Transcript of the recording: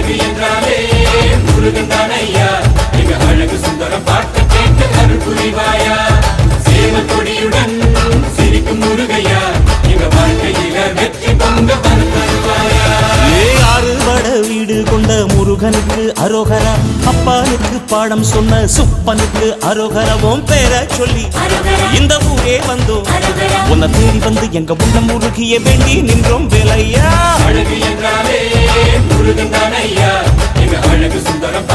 அழகு என்றாலே முருகன் தானையா எங்க அழகு சுந்தரம் பாட்டு கேட்டு அருள் புரிவாயா சேவல் கொடியுடன் சிரிக்கும் முருகையா எங்க வாழ்க்கையில வெற்றி பொங்க தருவாயா ஆறுபட வீடு கொண்ட முருகனுக்கு அரோகரா அப்பானுக்கு பாடம் சொன்ன சுப்பனுக்கு அரோகரவும் பேர சொல்லி இந்த ஊரே வந்தோம் உன்னை தேடி வந்து எங்க உள்ளம் முருகிய வேண்டி நின்றோம் வேலையா அழகு என்றாலே முருகன் தானையா எங்க அழகு சுந்தரம்